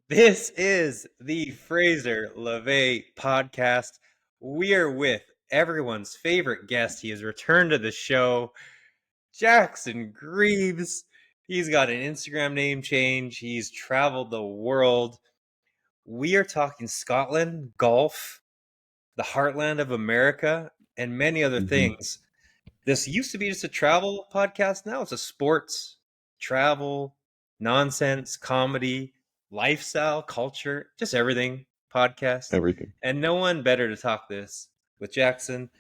This is the Fraser Laveay podcast. We are with everyone's favorite guest. He has returned to the show, Jackson Greaves. He's got an Instagram name change. He's traveled the world. We are talking Scotland, golf, the heartland of America, and many other hmm things. This used to be just a travel podcast. Now it's a sports, travel, nonsense, comedy, lifestyle, culture, just everything podcast. Everything. And no one better to talk this with Jackson.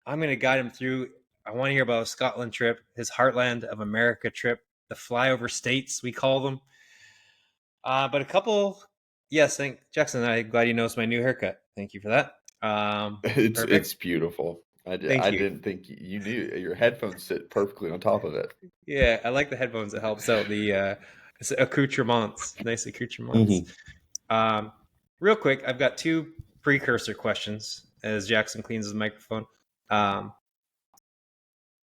I'm going to guide him through. I want to hear about his Scotland trip, his Heartland of America trip, the flyover states, we call them. But a couple, yes, thank Jackson. I'm glad you noticed my new haircut. Thank you for that. It's Perfect. beautiful. Thank I you. didn't think you knew your headphones sit perfectly on top of it. Yeah, I like the headphones. It helps out the accoutrements, nice accoutrements. hmm Um, Real quick, I've got two precursor questions as Jackson cleans his microphone. Um,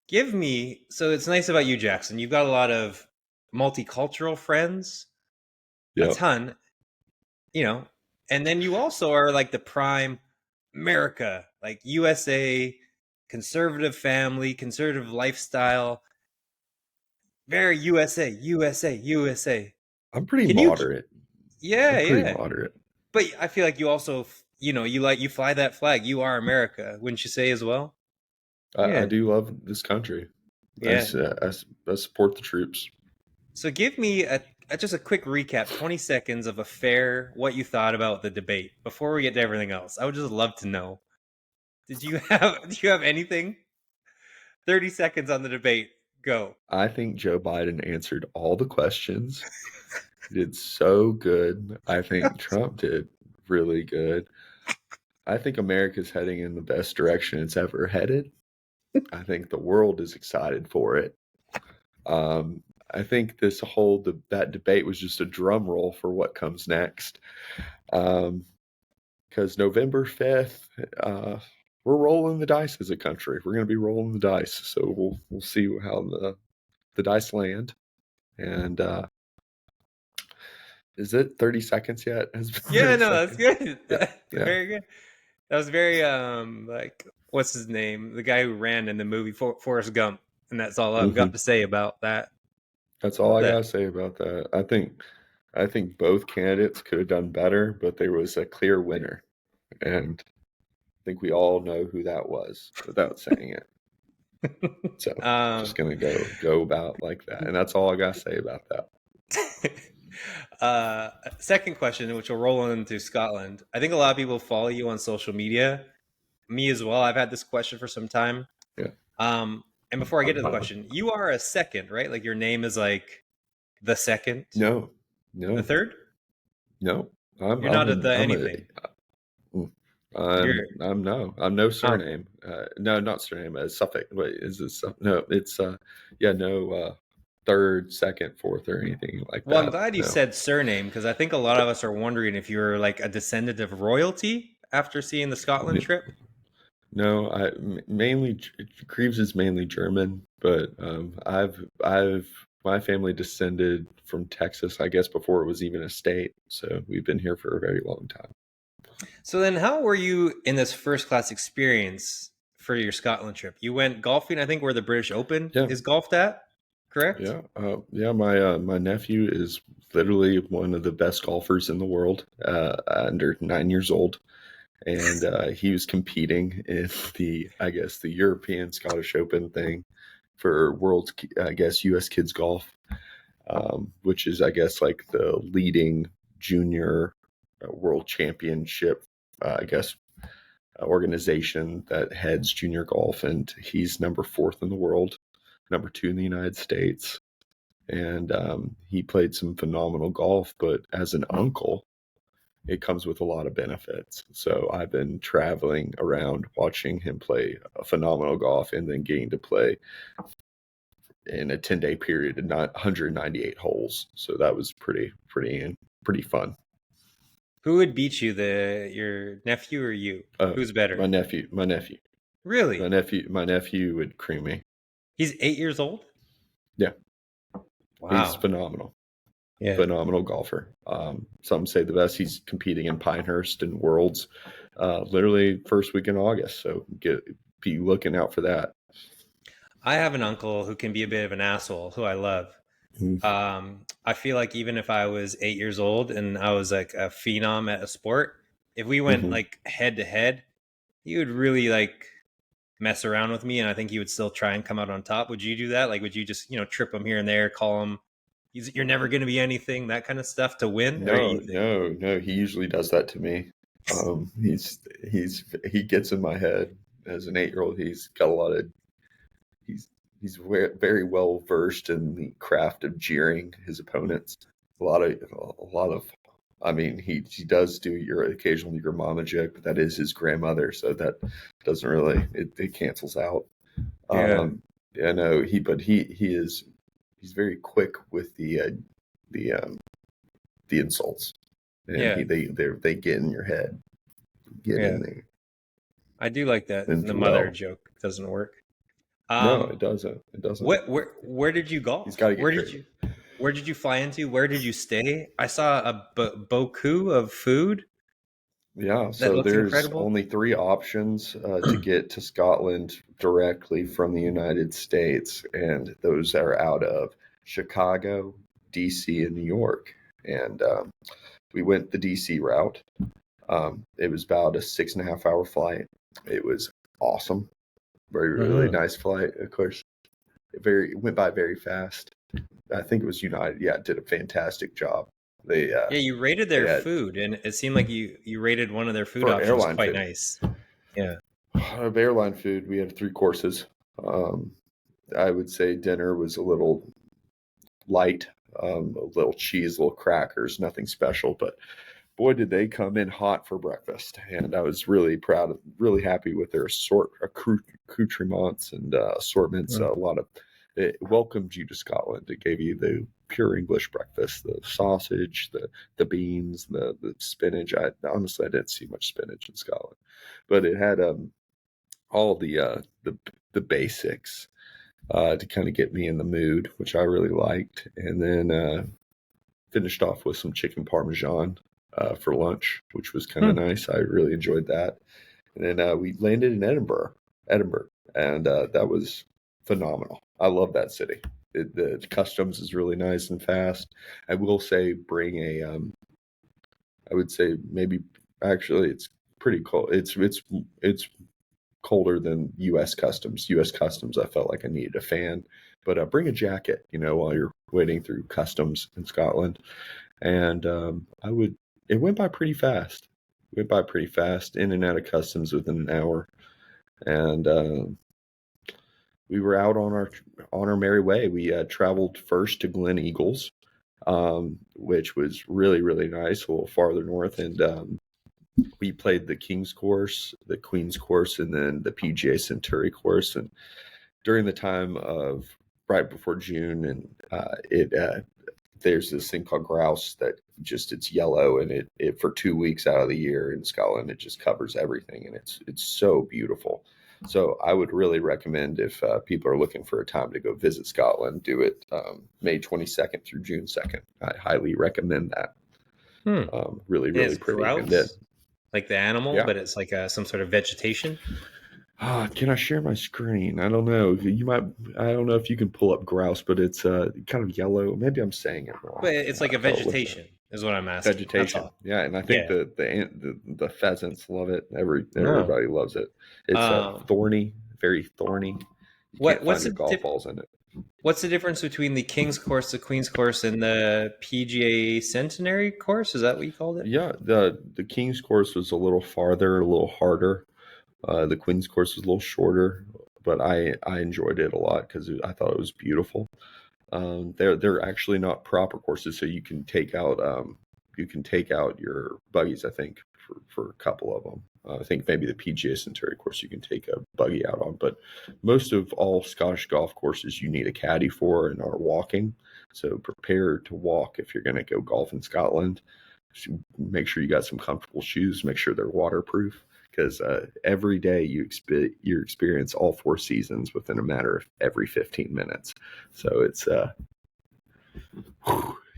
Give me, so it's nice about you, Jackson. You've got a lot of multicultural friends, a Yep. ton, you know, and then you also are like the prime America, like USA, conservative family, conservative lifestyle, very USA, USA, USA. I'm pretty Can you moderate. Yeah, I'm pretty yeah. moderate. But I feel like you also, you fly that flag. You are America, wouldn't you say as well? I Yeah, do love this country. yeah. I support the troops. So give me just a quick recap, 20 seconds of a fair what you thought about the debate before we get to everything else. I would just love to know. Do you have anything? 30 seconds on the debate. Go. I think Joe Biden answered all the questions. He did so good. I think Trump did really good. I think America's heading in the best direction it's ever headed. I think the world is excited for it. I think this whole that debate was just a drum roll for what comes next. Because November 5th, we're rolling the dice as a country. We're going to be rolling the dice, so we'll see how the dice land. And is it 30 seconds yet? Has it been Yeah, 30 no, that's seconds? good. Yeah, yeah. Very good. That was very like what's his name? The guy who ran in the movie Forrest Gump, and that's all I've got hmm to say about that. That's all Love I that. gotta say about that. I think both candidates could have done better, but there was a clear winner, and I think we all know who that was without saying it. So um, just gonna go about like that, and that's all I gotta say about that. uh, Second question, which will roll into Scotland. I think a lot of people follow you on social media. Me as well. I've had this question for some time. Yeah. Um, and before I get to the question, you are a second, right? Like your name is like the second, No, the no, third. no. I'm You're I'm not a an the I'm a anything. I'm You're I'm no I'm no um. surname. No, not surname. Suffix. Wait, is this? No, it's yeah, no third, second, fourth, or anything like Well, I'm that. glad you No, said surname because I think a lot of us are wondering if you're like a descendant of royalty after seeing the Scotland M- trip. no. Mainly Creeves is mainly German, but I've my family descended from Texas, I guess, before it was even a state. So we've been here for a very long time. So then, how were you in this first class experience for your Scotland trip? You went golfing, I think, where the British Open Yeah, is golfed at, correct? yeah. My nephew is literally one of the best golfers in the world. Under 9 years old, and he was competing in I guess, the European Scottish Open thing for world's, I guess, U.S. kids golf, which is, I guess, like the leading junior world championship, I guess, organization that heads junior golf, and he's number fourth in the world, number two in the United States. And he played some phenomenal golf, but as an uncle, it comes with a lot of benefits. So I've been traveling around watching him play a phenomenal golf and then getting to play in a 10-day period and not 198 holes. So that was pretty fun. Who would beat you, your nephew or you? Uh, Who's my better? nephew, my nephew, my Really? nephew, my nephew would cream me. He's 8 years old. Yeah, he's Wow. phenomenal. Yeah. Phenomenal golfer. Some say the best. He's competing in Pinehurst and Worlds, literally first week in August. So be looking out for that. I have an uncle who can be a bit of an asshole, who I love. I feel like even if I was 8 years old and I was like a phenom at a sport, if we went Mm-hmm. like head to head, he would really like mess around with me, and I think he would still try and come out on top. Would you do that? Like, would you just trip him here and there, call him, you're never going to be anything, that kind of stuff to win, or No, you think? no, no. He usually does that to me. He gets in my head as an 8-year-old. He's got a lot of he's very well versed in the craft of jeering his opponents. A lot of. I mean, he does do your occasionally your mama joke, but that is his grandmother, so that doesn't really it cancels out. Yeah, Yeah, no, he's very quick with the um, the insults, and yeah, they get in your head, get yeah. in there, I do like that and the do mother well. joke doesn't work. No, Um, it doesn't. It doesn't. where did you He's golf? got to get creative. Where did you fly into? Where did you stay? I saw a boku of food Yeah, that so looked there's incredible. only three options to get to Scotland directly from the United States, and those are out of Chicago, DC, and New York. And we went the DC route. It was about a 6.5 hour flight. It was awesome, very really Mhm. nice flight. Of course, it went by very fast. I think it was United. Yeah, did a fantastic job. They Yeah, you rated they their had food, and it seemed like you rated one of their food for options airline quite food. nice. Yeah. Of airline food, we had 3 courses. Um, I would say dinner was a little light, a little cheese, little crackers, nothing special. But boy, did they come in hot for breakfast. And I was really proud of, really happy with their accoutrements and assortments. Mm. A lot of it welcomed you to Scotland. It gave you the pure English breakfast, the sausage, the beans, the spinach. I didn't see much spinach in Scotland, but it had all the basics to kind of get me in the mood, which I really liked, and then finished off with some chicken parmesan for lunch, which was kind of Hmm. nice. I really enjoyed that, and then we landed in Edinburgh, and that was phenomenal. I love that city. The customs is really nice and fast. I will say, bring a I would say maybe actually it's pretty cold. It's colder than U.S. customs. U.S. customs, I felt like I needed a fan, but bring a jacket, while you're waiting through customs in Scotland. And I would. It went by pretty fast. Went by pretty fast, in and out of customs within an hour, and we were out on our merry way. We traveled first to Glen Eagles, which was really really nice, a little farther north, and we played the King's course, the Queen's course, and then the PGA Century course. And during the time of right before June, and it there's this thing called grouse that just it's yellow, and it for 2 weeks out of the year in Scotland it just covers everything, and it's so beautiful. So I would really recommend if people are looking for a time to go visit Scotland, do it May 22nd through June 2nd. I highly recommend that. Hmm. Really, And really it's pretty. And then, grouse, like the animal, yeah, but it's like some sort of vegetation. Can I share my screen? I don't know. You might. I don't know if you can pull up grouse, but it's kind of yellow. Maybe I'm saying it wrong. But it's like a I'll look at vegetation, is what I'm asking. That's vegetation. all. Yeah, and I think Yeah. the pheasants love it. No. Everybody loves it. It's Um, thorny, very thorny. You can't find what's the your golf balls in it. what's the difference between the King's course, the Queen's course, and the PGA Centenary course? Is that what you called it? Yeah, the King's course was a little farther, a little harder. The Queen's course was a little shorter, but I enjoyed it a lot because I thought it was beautiful. They're actually not proper courses, so you can take out your buggies. I think for a couple of them. I think maybe the PGA Century course you can take a buggy out on, but most of all Scottish golf courses you need a caddy for and are walking. So prepare to walk if you're going to go golf in Scotland. So make sure you got some comfortable shoes. Make sure they're waterproof because every day you experience all 4 seasons within a matter of every 15 minutes. So it's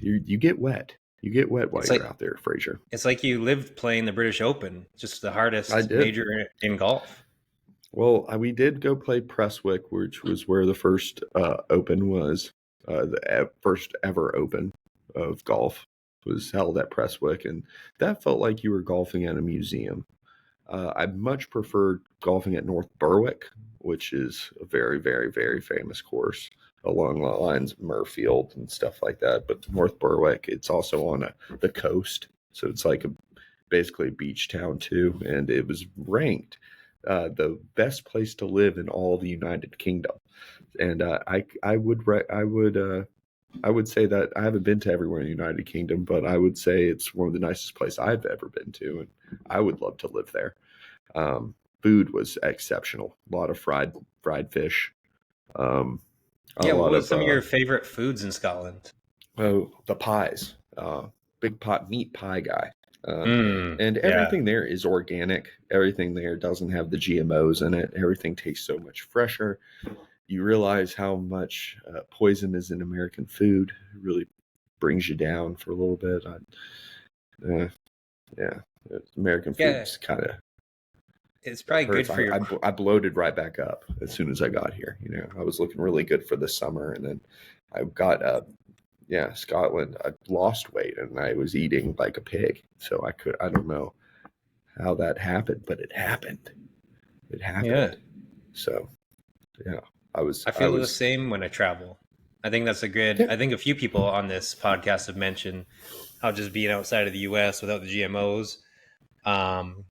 You get wet. You get wet while It's you're like out there, Fraser. it's like you lived playing the British Open, just the I hardest did. major in golf. Well, we did go play Prestwick, which was where the first Open was. First ever Open of golf was held at Prestwick, and that felt like you were golfing at a museum. I much preferred golfing at North Berwick, which is a very, very, very famous course along the lines of Murfield and stuff like that. But North Berwick, it's also on the coast, so it's like basically a beach town too, and it was ranked the best place to live in all the United Kingdom. And I would say that I haven't been to everywhere in the United Kingdom, but I would say it's one of the nicest places I've ever been to, and I would love to live there. Food was exceptional. A lot of fried fish. Um, a Yeah, what lot was of some of your favorite foods in Scotland? the pies. Big pot meat pie guy. And Yeah, everything there is organic. Everything there doesn't have the GMOs in it. Everything tastes so much fresher. You realize how much poison is in American food. It really brings you down for a little bit. Yeah, American yeah, food's kind of it's probably good hurts. for your. I bloated right back up as soon as I got here. I was looking really good for the summer, and then I got Scotland. I lost weight, and I was eating like a pig. So I don't know how that happened, but it happened. It Yeah, happened. So yeah, I I feel the was same when I travel. I think that's a good. yeah. I think a few people on this podcast have mentioned how just being outside of the U.S. without the GMOs, um,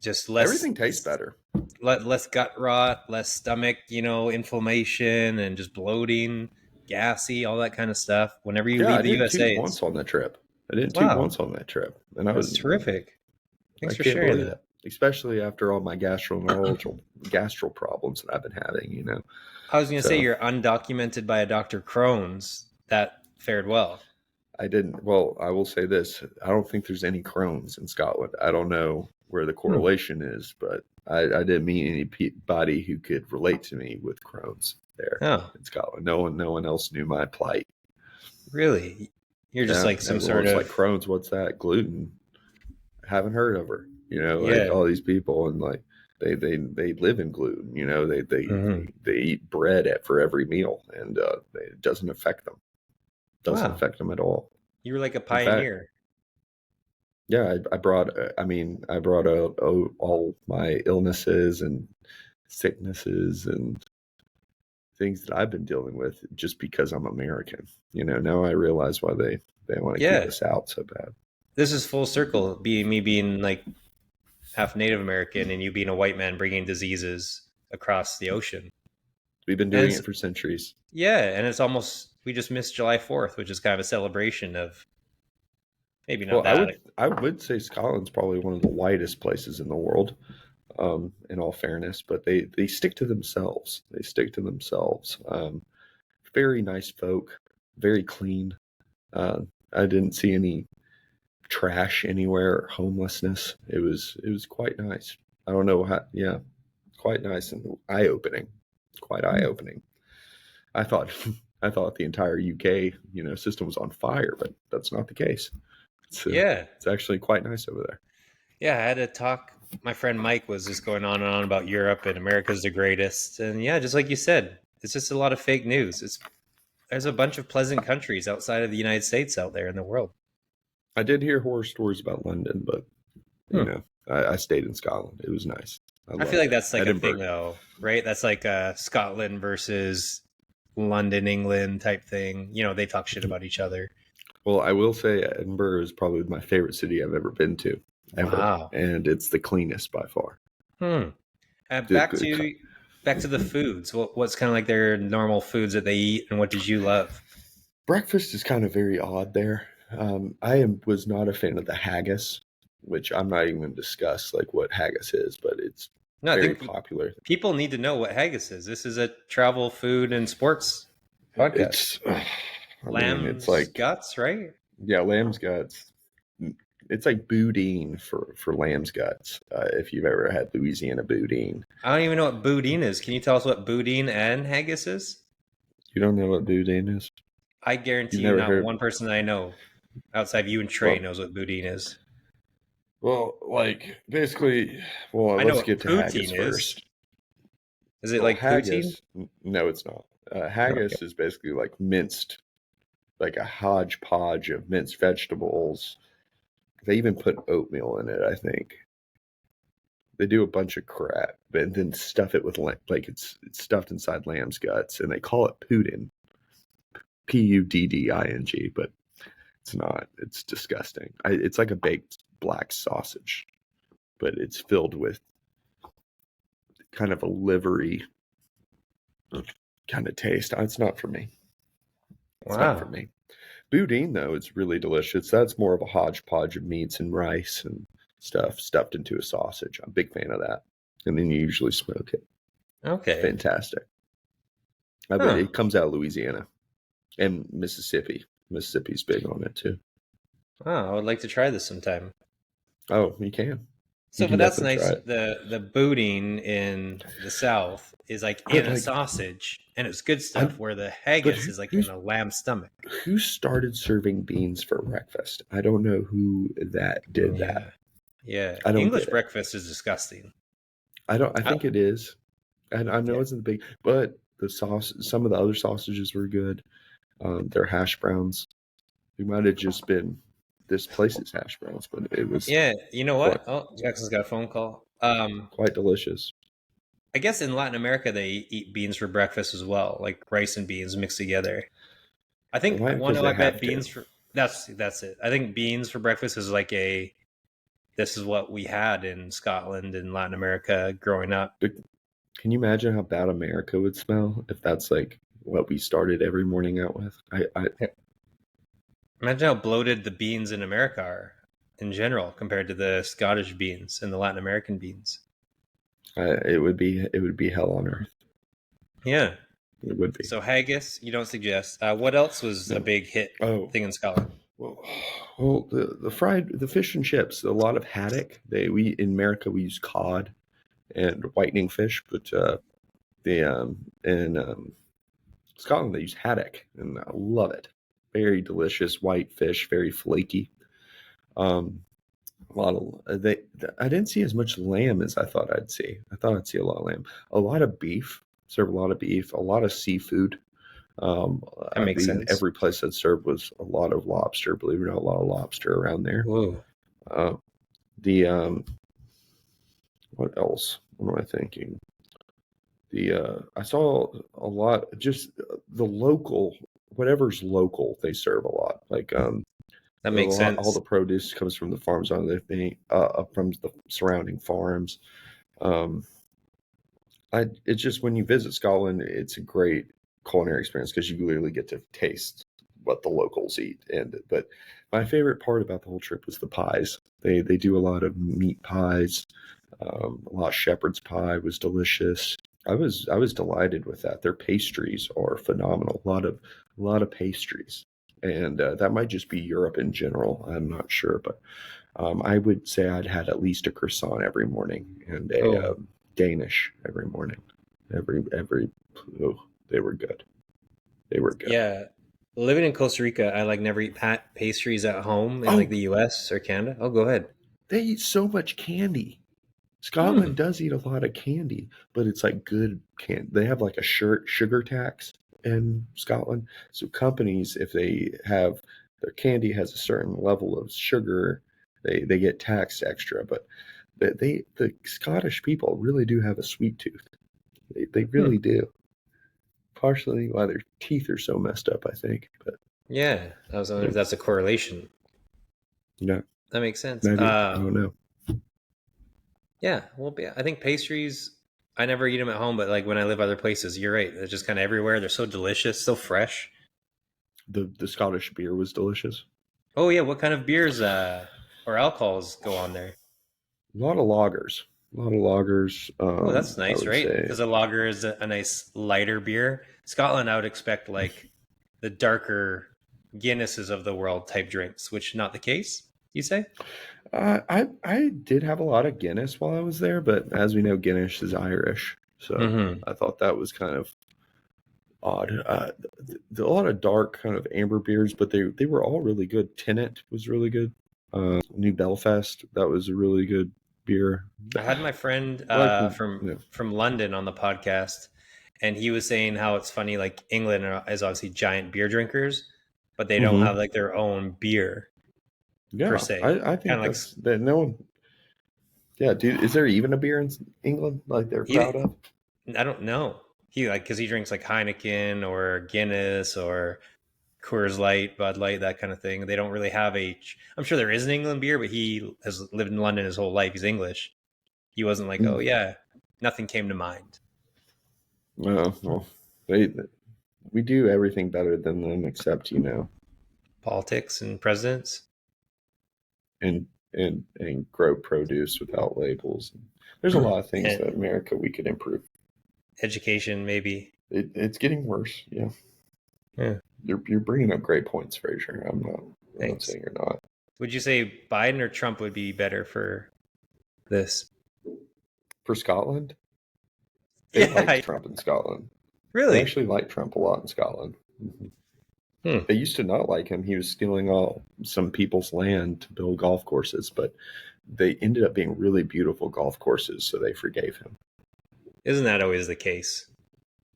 just less Everything tastes better. less gut rot, less stomach, inflammation, and just bloating, gassy, all that kind of stuff. Whenever you Yeah, leave I the didn't USA, toot it's once on that trip. I didn't toot wow, once on that trip, and that's terrific. I Thanks for can't sharing believe that. it. Especially after all my gastro problems that I've been having. I was going to say So you're undocumented by a Dr. Crohn's. That fared well. I didn't. Well, I will say this: I don't think there's any Crohn's in Scotland. I don't know where the Hmm. correlation is, but I didn't meet anybody who could relate to me with Crohn's there Oh, in Scotland. No one else knew my plight. really? You're just Yeah, like some sort everyone's like of Crohn's. What's that? Gluten. Haven't heard of her. Like yeah. all these people, and like they live in gluten. Mhm. They eat bread for every meal, and it doesn't affect them. Doesn't Wow, affect them at all. you were like a In fact, pioneer. yeah, I brought. I brought out all my illnesses and sicknesses and things that I've been dealing with just because I'm American. Now I realize why they want to keep Yeah, us out so bad. this is full circle. Being me being like half Native American and you being a white man bringing diseases across the ocean. We've been And doing it's, it for centuries. yeah, and it's almost we just missed July 4th, which is kind of a celebration of maybe not Well, that. I would say Scotland's probably one of the whitest places in the world, in all fairness, but they stick to themselves. They stick to themselves. Very nice folk, very clean. Uh, I didn't see any trash anywhere or homelessness. It was quite nice. I don't know how. Yeah, quite nice and eye opening. Quite eye opening. I thought I thought the entire UK system was on fire, but that's not the case. Yeah, It's actually quite nice over there. yeah. I had a talk. My friend Mike was just going on and on about Europe and America's the greatest, and yeah, just like you said, it's just a lot of fake news. There's a bunch of pleasant countries outside of the United States out there in the world. I did hear horror stories about London, but Hmm. I stayed in Scotland. It was nice. I I feel loved like it. that's like a thing Edinburgh. though, right? That's like Scotland versus London, England type thing. They talk shit about each other. Well, I will say Edinburgh is probably my favorite city I've ever been to, ever, Wow. and it's the cleanest by far. Hmm. The, Back to the foods. What's kind of like their normal foods that they eat, and what did you love? breakfast is kind of very odd there. Was not a fan of the haggis, which I'm not even going to discuss like what haggis is, but it's No, I very think popular. people need to know what haggis is. This is a travel, food, and sports podcast. It's, I mean, it's Lamb's like guts, right? yeah, lamb's guts. It's like boudin for lamb's guts. If you've ever had Louisiana boudin, I don't even know what boudin is. Can you tell us what boudin and haggis is? you don't know what boudin is. I guarantee You've you never not heard? one person I know outside you and Trey Well, knows what boudin is. well, like basically, well, I know let's what get to haggis poutine is. first. Is it Well, like poutine? haggis, no, it's not. Okay. Haggis is basically like minced, like a hodgepodge of minced vegetables. They even put oatmeal in it, I think. They do a bunch of crap and then stuff it with like it's stuffed inside lamb's guts, and they call it pudding, Pudding, but it's not. It's disgusting. It's like a baked black sausage, but it's filled with kind of a livery kind of taste. It's not for me. It's not for Wow. me. Boudin, though, it's really delicious. That's more of a hodgepodge of meats and rice and stuff stuffed into a sausage. I'm a big fan of that. And then you usually smoke it. It's Okay. fantastic. But Huh. it comes out of Louisiana and Mississippi. Mississippi's big on it too. Wow. I would like to try this sometime. Oh, you can. You So, can but that's definitely nice. try it. The boudin in the South is like in But a like, sausage, and it's good I stuff. Where the but haggis is like in who's a lamb stomach. who started serving beans for breakfast? I don't know who that did that. Yeah. Yeah. I don't English get it. breakfast is disgusting. I don't. I I, think it is. And I know yeah. it's in the big, but the sauce. Some of the other sausages were good. Their hash browns. It might have just been this place's hash browns, but it was Yeah. You know quite what? Oh, Jackson's got a phone call. quite delicious. I guess in Latin America they eat beans for breakfast as well, like rice and beans mixed together. I think Why? one Because of they I bet have to. beans for that's it. I think beans for breakfast is like a this is what we had in Scotland and Latin America growing up. But can you imagine how bad America would smell if that's like what we started every morning out with? Imagine how bloated the beans in America are in general compared to the Scottish beans and the Latin American beans. It would be hell on earth. Yeah. It would be. So haggis, you don't suggest. What else was a No. big hit Oh, thing in Scotland? well, the fish and chips. A lot of haddock. We in America we use cod and whitening fish, but in Scotland they use haddock, and I love it. Very delicious white fish, very flaky. Um, a lot of I didn't see as much lamb as I thought I'd see. I thought I'd see a lot of lamb, a lot of beef. Serve a lot of beef, a lot of seafood. Um, That makes in sense. every place that served was a lot of lobster. Believe it or not, a lot of lobster around there. Ooh. Uh, the what else? What am I thinking? I saw a lot. Just the local, whatever's local, they serve a lot. Like That a makes lot, all sense. the produce comes from the farms on the thing, from the surrounding farms. Um, it's just when you visit Scotland, it's a great culinary experience because you literally get to taste what the locals eat. But my favorite part about the whole trip was the pies. They do a lot of meat pies. A lot of shepherd's pie was delicious. I was delighted with that. Their pastries are phenomenal. A lot of pastries, and that might just be Europe in general. I'm not sure, but I would say I'd had at least a croissant every morning and a Oh, Danish every morning. Every oh, they were good. They were good. yeah. Living in Costa Rica, I like never eat pastries at home in like Oh, the U.S. or Canada. Oh, go ahead. they eat so much candy. Scotland Hmm. does eat a lot of candy, but it's like good can. They have like a sugar tax in Scotland. So companies, if they have their candy has a certain level of sugar, they get taxed extra. But the Scottish people really do have a sweet tooth. They Hmm. really do. Partially why their teeth are so messed up, I think. But Yeah, I was wondering yeah, if that's a correlation. you know, That makes sense. maybe I don't know. Yeah. Well, yeah, I think pastries. I never eat them at home, but like when I live other places, you're right. They're just kind of everywhere. They're so delicious, so fresh. The Scottish beer was delicious. Oh yeah, what kind of beers or alcohols go on there? A lot of lagers. A lot of lagers. Oh, that's I nice, would right? say Because a lager is a nice lighter beer. Scotland, I would expect like the darker Guinnesses of the world type drinks, which not the case. You say? I did have a lot of Guinness while I was there, but as we know, Guinness is Irish, so Mm-hmm. I thought that was kind of odd. A lot of dark kind of amber beers, but they were all really good. Tennant was really good. New Belfast, that was a really good beer. I had my friend I like the from London on the podcast, and he was saying how it's funny. Like England is obviously giant beer drinkers, but they don't have like their own beer per yeah. se. I Kind think of like that's that. No one, yeah, dude. Is there even a beer in England like they're proud he. of? I don't know. He like because he drinks like Heineken or Guinness or Coors Light, Bud Light, that kind of thing. They don't really have a. I'm sure there is an England beer, but he has lived in London his whole life. He's English. He wasn't like, oh Mm. yeah, nothing came to mind. Well, they we do everything better than them, except Politics and presidents. and grow produce without labels. There's a lot of things that And America we could improve. education, maybe. It's getting worse. Yeah, Yeah, you're bringing up great points, Fraser. I'm not thanks. saying you're not. Would you say Biden or Trump would be better for this? For Scotland, they Yeah, liked Trump in Scotland. They really. actually liked Trump a lot in Scotland. Hmm. They used to not like him. He was stealing all some people's land to build golf courses, but they ended up being really beautiful golf courses, so they forgave him. Isn't that always the case?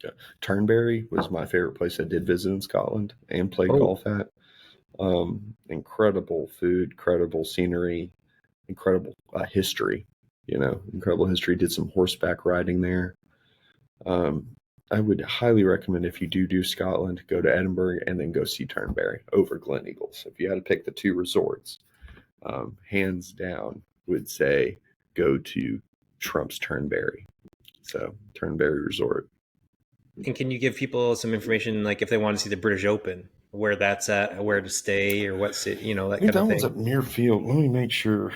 Yeah. Turnberry was my favorite place I did visit in Scotland and played Oh, golf at. Incredible food, incredible scenery, incredible history. Incredible history. Did some horseback riding there. Um, I would highly recommend if you do Scotland, go to Edinburgh and then go see Turnberry over Gleneagles. If you had to pick the two resorts, hands down, would say go to Trump's Turnberry. So Turnberry Resort. and can you give people some information, like if they want to see the British Open, where that's at, where to stay, or what city, that I think kind that of one's thing? at Muirfield. Let me make sure.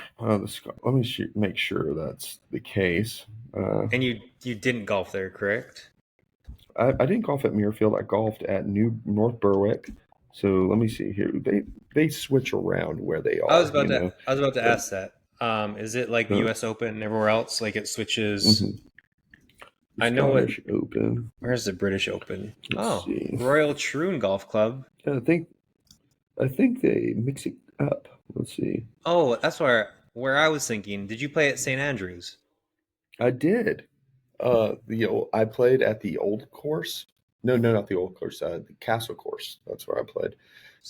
Make sure that's the case. And you didn't golf there, correct? I didn't golf at Muirfield. I golfed at New North Berwick. So let me see here. They switch around where they are. I was about to But ask that. Is it like the uh, U.S. Open and everywhere else? Like it switches. mhm. I know what. Scottish Open. Where's the British Open? Let's Oh, see. Royal Troon Golf Club. I think they mix it up. Let's see. Oh, that's where I was thinking. Did you play at St. Andrews? I did. I played at the old course. No, no, not the old course. The castle course. That's where I played.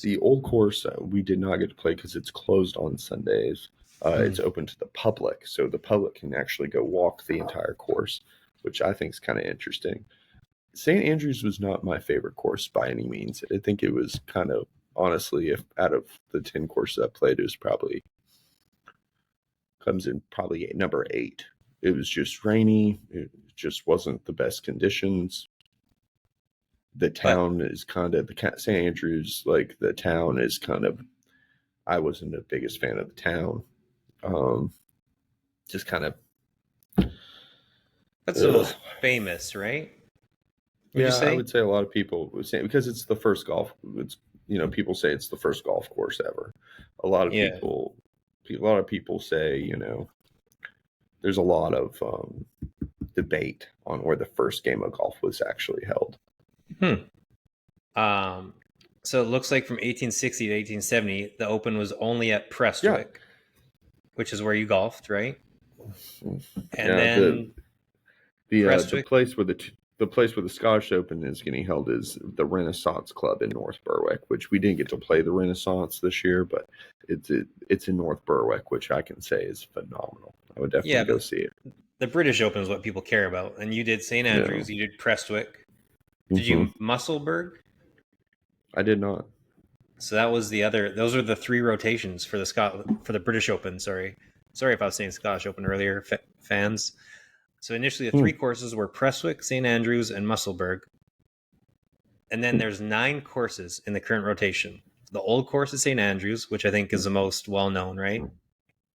The old course we did not get to play because it's closed on Sundays. Hmm. It's open to the public, so the public can actually go walk the entire course, which I think is kind of interesting. St. Andrews was not my favorite course by any means. I think it was kind of honestly, if out of the 10 courses I played, it was probably comes in probably number 8. It was just rainy. It just wasn't the best conditions. The But town is kind of St. Andrews, like the town is kind of. I wasn't the biggest fan of the town. Um, just kind of. that's the Ugh. most famous, right? Would you Yeah, I say? would say a lot of people would say because it's the first golf. It's people say it's the first golf course ever. A lot of Yeah. people, a lot of people say there's a lot of debate on where the first game of golf was actually held. Hmm. Um. So it looks like from 1860 to 1870, the Open was only at Yeah, Prestwick, which is where you golfed, right? And yeah. The then the Prestwick. place where the place where the Scottish Open is getting held is the Renaissance Club in North Berwick, which we didn't get to play the Renaissance this year, but it's in North Berwick, which I can say is phenomenal. I would Yeah, definitely go but see it. the British Open is what people care about. And you did St. Yeah. Andrews, you did Prestwick. Did Hmm. you Musselburgh? I did not. So that was the other. Those are the 3 rotations for the British Open. Sorry if I was saying Scottish Open earlier, fans. So initially, the 3 Hmm. courses were Prestwick, St. Andrews, and Musselburgh. And then there's 9 courses in the current rotation. The old course is St. Andrews, which I think is the most well known, right?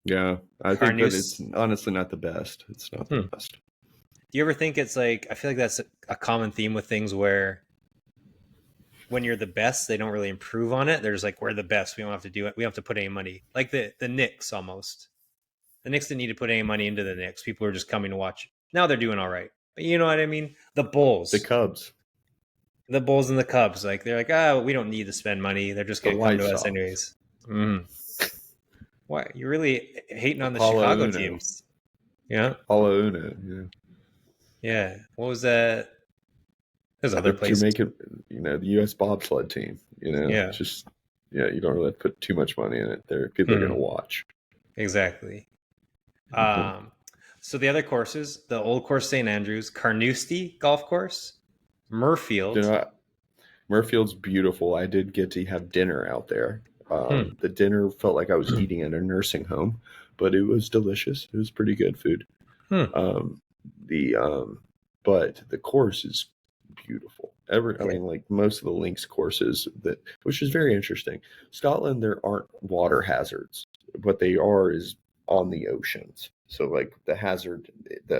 Yeah, I think that it's Carnouse. honestly not the best. It's not the Hmm. best. Do you ever think it's like I feel like that's a common theme with things where when you're the best, they don't really improve on it. They're just like, we're the best. We don't have to do it. We don't have to put any money. Like the Knicks almost. The Knicks didn't need to put any money into the Knicks. People are just coming to watch. Now they're doing all right. But you know what I mean? The The Bulls. Cubs. The Bulls and the Cubs, like they're like, oh, we don't need to spend money. They're just The gonna come White to us Sox. anyways. Mm. Why you're really hating on the Apollo Chicago Uno. teams? Yeah, Apollo Uno. Yeah. yeah. What was that? There's other The places. Jamaican, the U.S. bobsled team. Yeah, Just you don't really put too much money in it. People are going to Mhm. watch. Exactly. Hmm. Um, so the other courses, the Old Course St. Andrews, Carnoustie Golf Course, You Murfield. know, Murfield's beautiful. I did get to have dinner out there. Hmm. The dinner felt like I was eating in a nursing home, but it was delicious. It was pretty good food. Hmm. Um, the but the course is beautiful. I Yeah. mean, like most of the links courses which is very interesting. Scotland, there aren't water hazards. What they are is on the oceans. So like the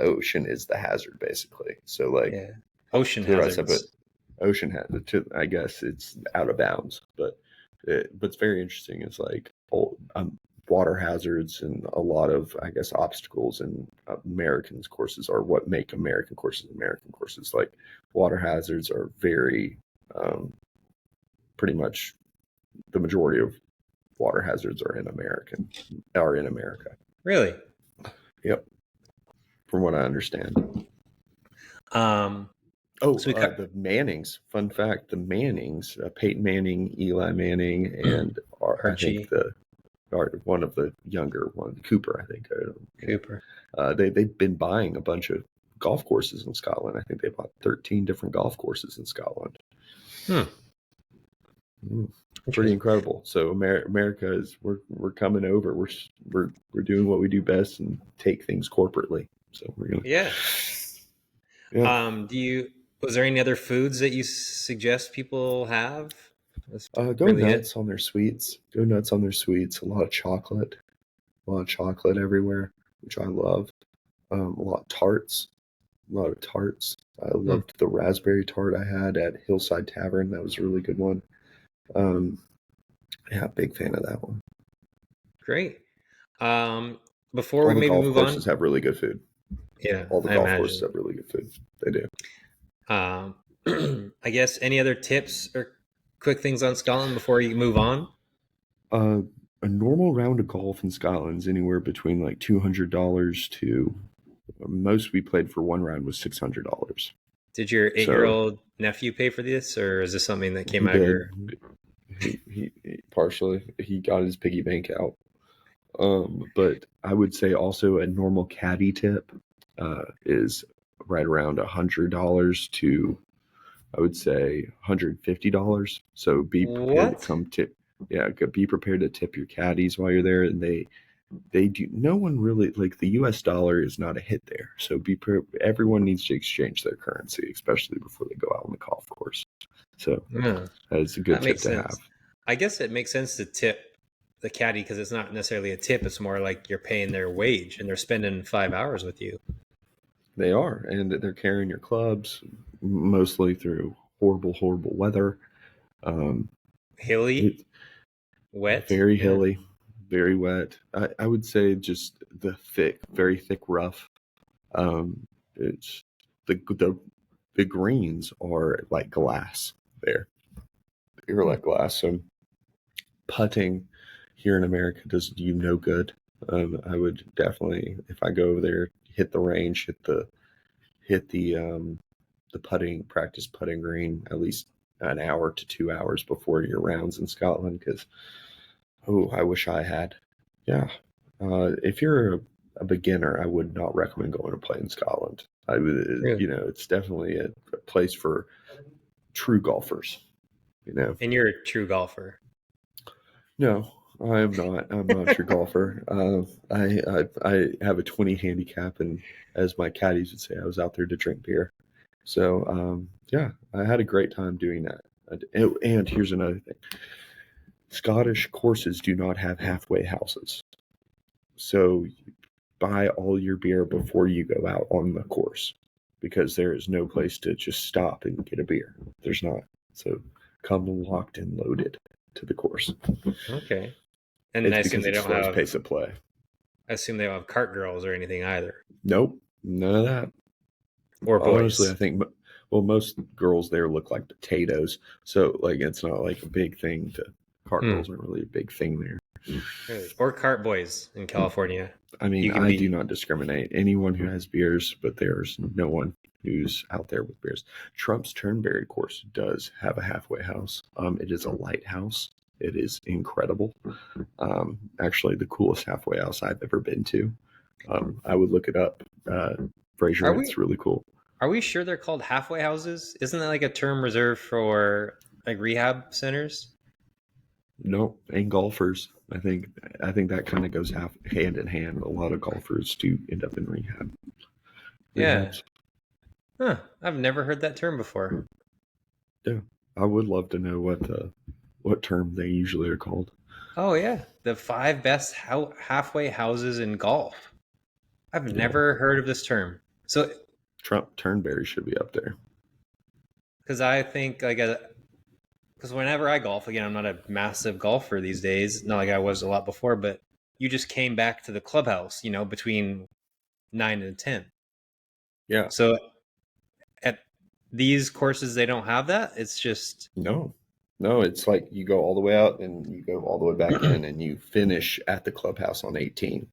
ocean is the hazard basically. So like Yeah. Ocean to the rest of it, hazards. ocean hazard. I guess it's out of bounds, but what's very interesting is like water hazards and a lot of I guess obstacles in Americans courses are what make American courses American courses. Like water hazards are very pretty much the majority of water hazards are in America. Really? Yep, from what I understand. Um, Oh, so we cut the Mannings. Fun fact: the Mannings, Peyton Manning, Eli Manning, and I think Archie one of the younger one, Cooper. I think. Yeah. Cooper. They've been buying a bunch of golf courses in Scotland. I think they bought 13 different golf courses in Scotland. Hmm. Mm, pretty Interesting. incredible. So America is we're coming over. We're doing what we do best and take things corporately. So we're gonna Yeah. yeah. Do you? Was there any other foods that you suggest people have? That's Go really it. nuts on their sweets. Go nuts on their sweets. A lot of chocolate everywhere, which I love. A lot of tarts. A lot of tarts. I Hmm. loved the raspberry tart I had at Hillside Tavern. That was a really good one. Um, yeah, big fan of that one. Great. Um, before All we the maybe golf move courses on, have really good food. yeah, All the I golf courses imagine. have really good food. They do. Um, I guess any other tips or quick things on Scotland before you move on? Uh, a normal round of golf in Scotland is anywhere between like $200 to most we played for one round was $600. Did your So 8-year-old nephew pay for this, or is this something that came he out of did. your? He partially he got his piggy bank out. But I would say also a normal caddy tip is right around $100 to I would say $150. So be prepared to What? come tip. Yeah, be prepared to tip your caddies while you're there, and they do. No one really like the U.S. dollar is not a hit there. So everyone needs to exchange their currency, especially before they go out on the golf course. So Yeah, that's a good that tip makes to have. sense. I guess it makes sense to tip the caddy because it's not necessarily a tip. It's more like you're paying their wage and they're spending 5 hours with you. They are, and they're carrying your clubs mostly through horrible, horrible weather. Um, Hilly, it wet. very Yeah. hilly, very wet. I would say just very thick rough. It's the the greens are like glass there. They're Hmm. like glass. So putting here in America does you no good. I would definitely, if I go over there, hit the range, hit the practice putting green at least an hour to 2 hours before your rounds in Scotland. Because I wish I had. Yeah, if you're a beginner, I would not recommend going to play in Scotland. I would, Really? it's definitely a place for true golfers. You know, And you're a true golfer. no, I am not. I'm not a true golfer. I have a 20 handicap, and as my caddies would say, I was out there to drink beer. So yeah, I had a great time doing that. And here's another thing: Scottish courses do not have halfway houses. So buy all your beer before you go out on the course because there is no place to just stop and get a beer. There's not. So come locked and loaded to the course. Okay. And It's because it slows pace of play. I assume they don't have cart girls or anything either, Nope, none of that. or Honestly, I boys. think Well, most girls there look like potatoes, so like it's not like a big thing. To cart Hmm. girls aren't really a big thing there. Really? Or cart boys in California. I mean, You can I do be. not discriminate. Anyone who has beers, but there's no one who's out there with beers. Trump's Turnberry course does have a halfway house. It is a lighthouse. It is incredible. Actually, the coolest halfway house I've ever been to. I would look it up. Fraser, Are it's we really cool. are we sure they're called halfway houses? Isn't that like a term reserved for like rehab centers? No, and golfers. I think that kind of goes hand in hand. A lot of golfers do end up in Yeah. rehabs. Huh. I've never heard that term before. Yeah, I would love to know what term they usually are called. Oh yeah, the five best halfway houses in golf. I've Yeah, never heard of this term. So, Trump Turnberry should be up there. because I think because whenever I golf, again, I'm not a massive golfer these days, not like I was a lot before, but you just came back to the clubhouse, between 9 and 10. Yeah, So at these courses, they don't have that. It's just no, no, it's like you go all the way out and you go all the way back in, and you finish at the clubhouse on 18.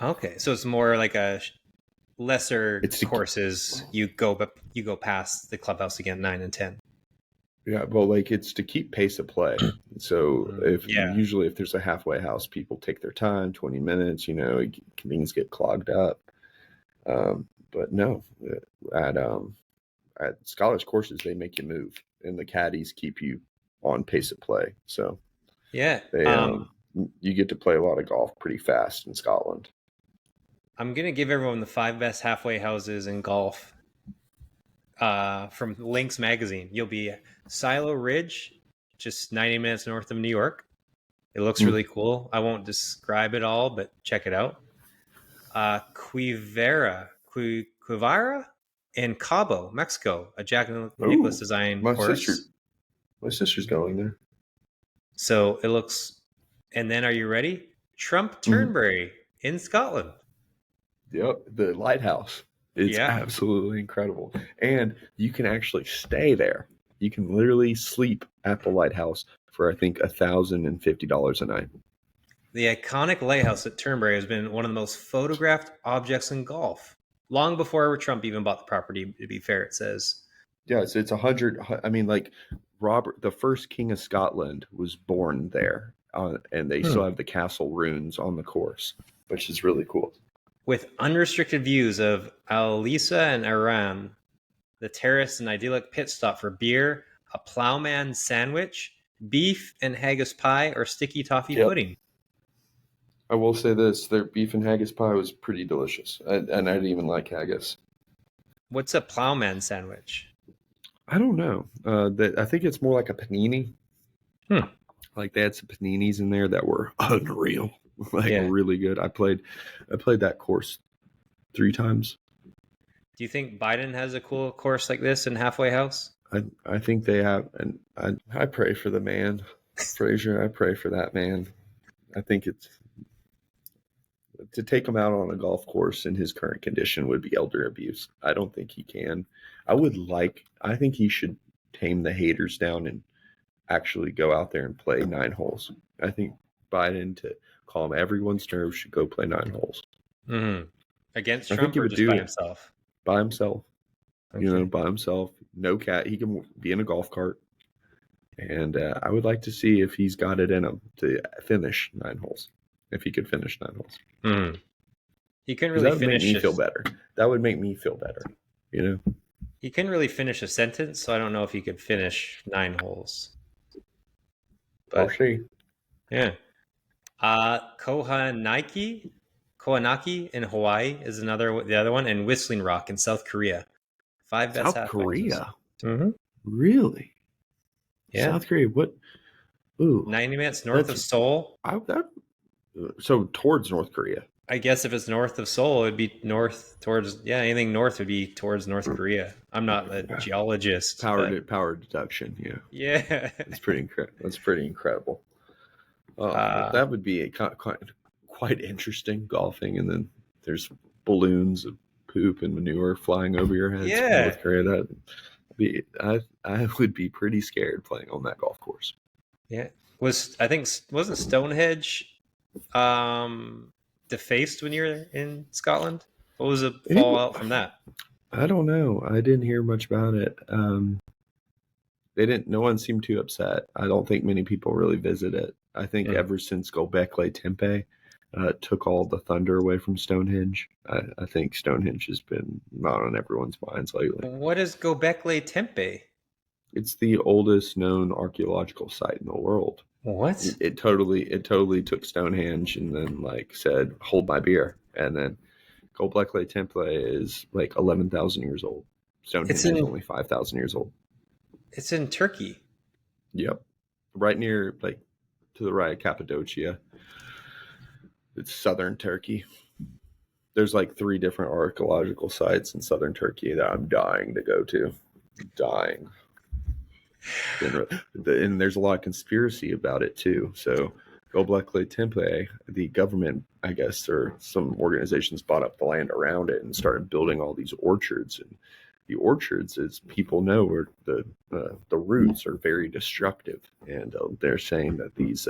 okay. So it's more like a lesser It's to courses. You go past the clubhouse again, 9 and 10. Yeah, well, like it's to keep pace of play. So if Yeah, usually if there's a halfway house, people take their time, 20 minutes. Things get clogged up. But no, at scholars courses they make you move, and the caddies keep you on pace of play. So yeah. they you get to play a lot of golf pretty fast in Scotland. I'm gonna give everyone the five best halfway houses in golf from Links Magazine. You'll be Silo Ridge, just 90 minutes north of New York. It looks Mm. really cool. I won't describe it all, but check it out. Cuivara in Cabo, Mexico, a Jack Nicklaus Oh, design my sister, course. my sister's going there. So it looks, and then are you ready? Trump Mhm. Turnberry in Scotland. Yep, the lighthouse. It's Yeah. absolutely incredible. And you can actually stay there. You can literally sleep at the lighthouse for I think $1,050 a night. The iconic lighthouse at Turnberry has been one of the most photographed objects in golf. Long before Trump even bought the property, to be fair, it says. Yeah, it's 100. I mean, like Robert, the first king of Scotland, was born there, and they still have the castle ruins on the course, which is really cool. With unrestricted views of Alisa and Aran, the terrace, an idyllic pit stop for beer, a plowman sandwich, beef and haggis pie, or sticky toffee Yep. pudding. I will say this: their beef and haggis pie was pretty delicious, and I didn't even like haggis. What's a plowman sandwich? I don't know. I think it's more like a panini. Hmm. Like they had some paninis in there that were unreal, like Yeah. really good. I played that course 3 times. Do you think Biden has a cool course like this in Halfway House? I think they have, and I pray for the man, Fraser. I pray for that man. I think it's to take him out on a golf course in his current condition would be elder abuse. I don't think he can. I think he should tame the haters down and actually go out there and play 9 holes. I think Biden, to calm everyone's nerves, should go play 9 holes. Mm-hmm. Against I think Trump he or would just do by it himself? by himself. Okay. By himself. No cat. He can be in a golf cart. And I would like to see if he's got it in him to finish 9 holes. If he could finish 9 holes. Mm-hmm. He couldn't Because really that would make finish me feel better. That would make me feel better. He couldn't really finish a sentence, so I don't know if he could finish 9 holes. I'll But see. yeah. Kohanaki in Hawaii is the other one, and Whistling Rock in South Korea. 5 best South halfway houses. Korea? Mm-hmm. Really? Yeah. South Korea? What? Ooh. 90 minutes north of Seoul. So towards North Korea. I guess if it's north of Seoul, it'd be north towards, anything north would be towards North Korea. I'm not a geologist. Power deduction. Yeah. Yeah. That's pretty incredible. That would be quite interesting golfing, and then there's balloons poop and manure flying over your heads from Yeah. North Korea. I would be pretty scared playing on that golf course. Yeah. Wasn't Stonehenge defaced when you were in Scotland? What was the It, fallout from that? I don't know. I didn't hear much about it. They didn't. No one seemed too upset. I don't think many people really visit it. I think Mm. ever since Göbekli Tepe took all the thunder away from Stonehenge, I think Stonehenge has been not on everyone's minds lately. What is Göbekli Tepe? It's the oldest known archaeological site in the world. What? It totally took Stonehenge and then like said, "Hold my beer," and then Göbekli Tepe is like 11,000 years old. It's Stonehenge is in only 5,000 years old. it's in Turkey. Yep, right near like to the right of Cappadocia. It's southern Turkey. There's like 3 different archaeological sites in southern Turkey that I'm dying to go to. Dying. And there's a lot of conspiracy about it too. So Göbekli Tepe, the government, I guess, or some organizations bought up the land around it and started building all these orchards. And the orchards, as people know, are the roots are very destructive, and they're saying that these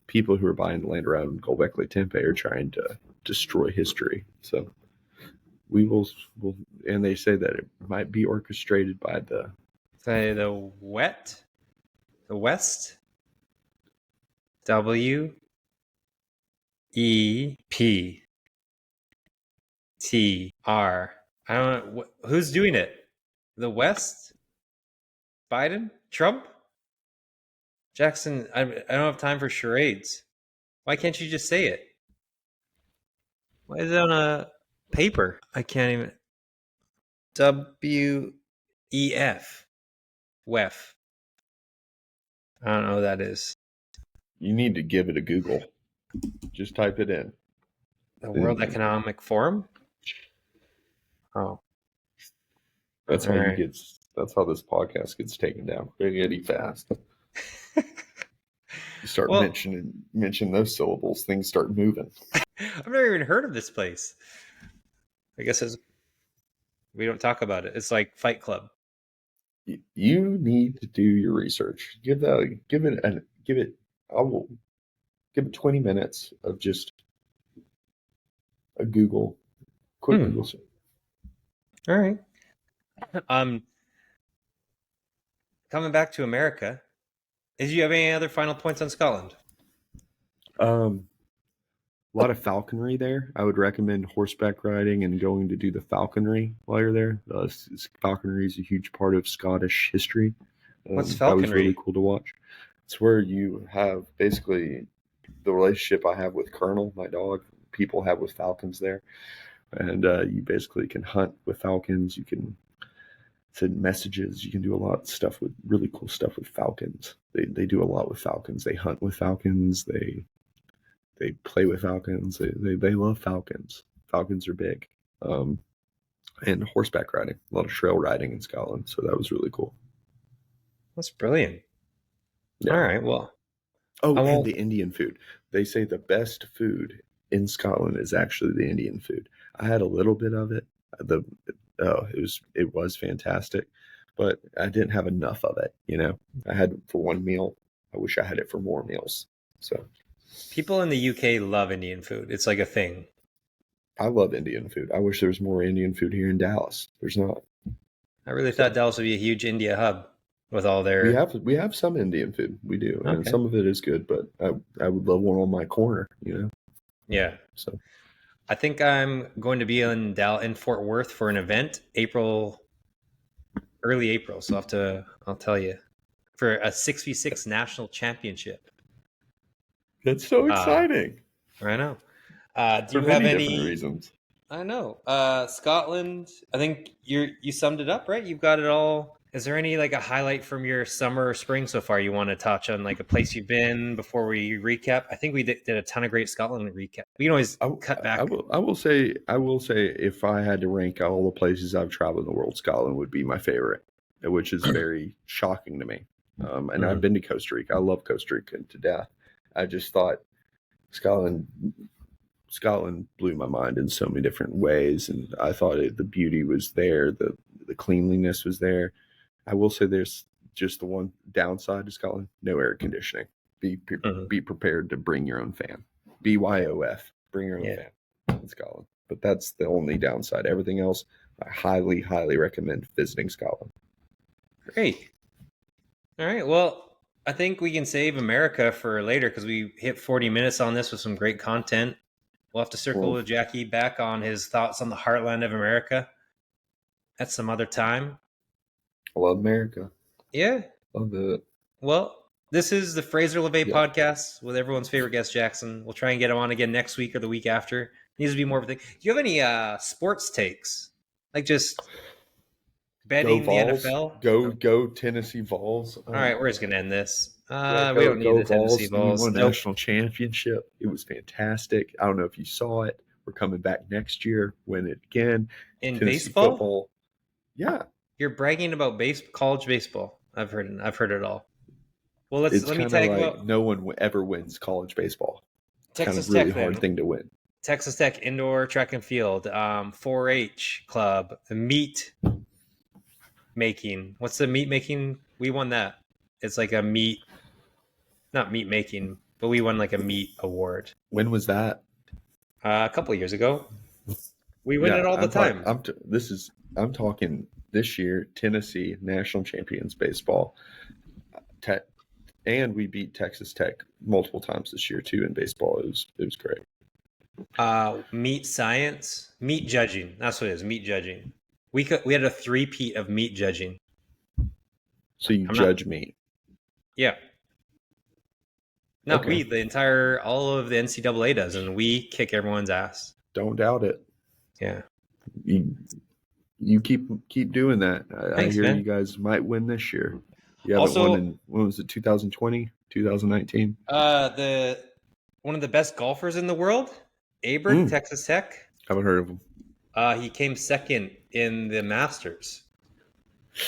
people who are buying the land around Göbekli Tepe are trying to destroy history. So will, and they say that it might be orchestrated by Say the West. WEPTR. I don't know who's doing it. The West? Biden? Trump? Jackson, I don't have time for charades. Why can't you just say it? Why is it on a paper? I can't even. WEF. WEF. I don't know who that is. you need to give it a Google. Just type it in. The World Economic Forum? Oh. That's All how you right. get. That's how this podcast gets taken down pretty fast. You start Well, mention those syllables, things start moving. I've never even heard of this place. I guess we don't talk about it. It's like Fight Club. You need to do your research. Give it. I will give it 20 minutes of just a quick Hmm. Google search. All right. Coming back to America, did you have any other final points on Scotland? A lot of falconry there. I would recommend horseback riding and going to do the falconry while you're there. Falconry is a huge part of Scottish history. What's That was really falconry? cool to watch. It's where you have basically the relationship I have with Colonel, my dog. People have with falcons there, and you basically can hunt with falcons. You can send messages. You can do a lot of stuff with really cool stuff with falcons. They do a lot with falcons. They hunt with falcons. They play with falcons. They love falcons. Falcons are big. Um, and horseback riding, a lot of trail riding in Scotland. So that was really cool. That's brilliant. Yeah. All right. Well, Oh, I and won't. the Indian food. They say the best food in Scotland is actually the Indian food. I had a little bit of it. The it was fantastic, but I didn't have enough of it. I had it for one meal. I wish I had it for more meals. So People in the UK love Indian food. It's like a thing. I love Indian food. I wish there was more Indian food here in Dallas. There's not. I really thought So Dallas would be a huge India hub with all we their. have some Indian food. We do, and Okay. some of it is good. But I would love one on my corner. Yeah. So I think I'm going to be in Fort Worth for an event, early April. So I'll tell you, for a 6v6 national championship. that's so Uh, exciting I know. Do for you have many different any? reasons. I know. Scotland. I think you summed it up, right? You've got it all. Is there any like a highlight from your summer or spring so far you want to touch on, like a place you've been before we recap? I think we did a ton of great Scotland recap. We can always I, cut I back. will. I will say if I had to rank all the places I've traveled in the world, Scotland would be my favorite, which is very shocking to me. And I've Mhm. been to Costa Rica. I love Costa Rica to death. I just thought Scotland Scotland blew my mind in so many different ways, and I thought the beauty was there, the cleanliness was there. I will say there's just the one downside to Scotland: no air conditioning. Be prepared to bring your own fan. BYOF, bring your own fan in Scotland. But that's the only downside. Everything else, I highly recommend visiting Scotland. Great. All right. Well, I think we can save America for later because we hit 40 minutes on this with some great content. We'll have to circle with Jackie back on his thoughts on the heartland of America at some other time. I love America. Yeah. Love it. Well, this is the Fraser Laveay podcast with everyone's favorite guest, Jackson. We'll try and get him on again next week or the week after. Needs to be more of a thing. Do you have any sports takes? Like just betting the NFL? Go Tennessee Vols. All right, we're just going to end this. We go, don't need the Tennessee Vols. We won a national championship. It was fantastic. I don't know if you saw it. We're coming back next year. Win it again. In Tennessee baseball? Football. Yeah. You're bragging about college baseball. I've heard it all. Well, let me tag like no one ever wins college baseball. Texas kind of really Tech, hard thing to win. Texas Tech indoor track and field, 4-H club, the meat making. What's the meat making? We won that. It's like a meat, not meat making, but we won like a meat award. When was that? A couple of years ago. We win it all the time. I'm talking this year, Tennessee national champions baseball. And we beat Texas Tech multiple times this year too in baseball. It was great. Meat science, meat judging. That's what it is. Meat judging. We had a three-peat of meat judging. So you judge meat. Yeah. Not we. All of the NCAA does, and we kick everyone's ass. Don't doubt it. Yeah. You keep doing that. Thanks, I hear man. you guys might win this year. You haven't won in, when was it, 2020, 2019? One of the best golfers in the world, Aber, Texas Tech. Haven't heard of him. He came second in the Masters.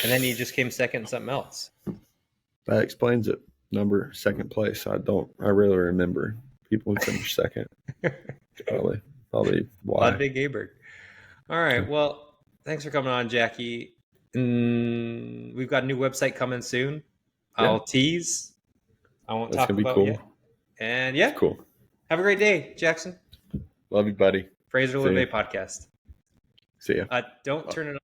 And then he just came second in something else. That explains it. Second place. I rarely remember people who finish second. Probably why. Big Aberg. All right. Well, thanks for coming on, Jackie. We've got a new website coming soon. Yeah. I'll tease. I won't talk about it. And yeah. Cool. Have a great day, Jackson. Love you, buddy. Fraser Laveay podcast. See ya. Don't turn it on.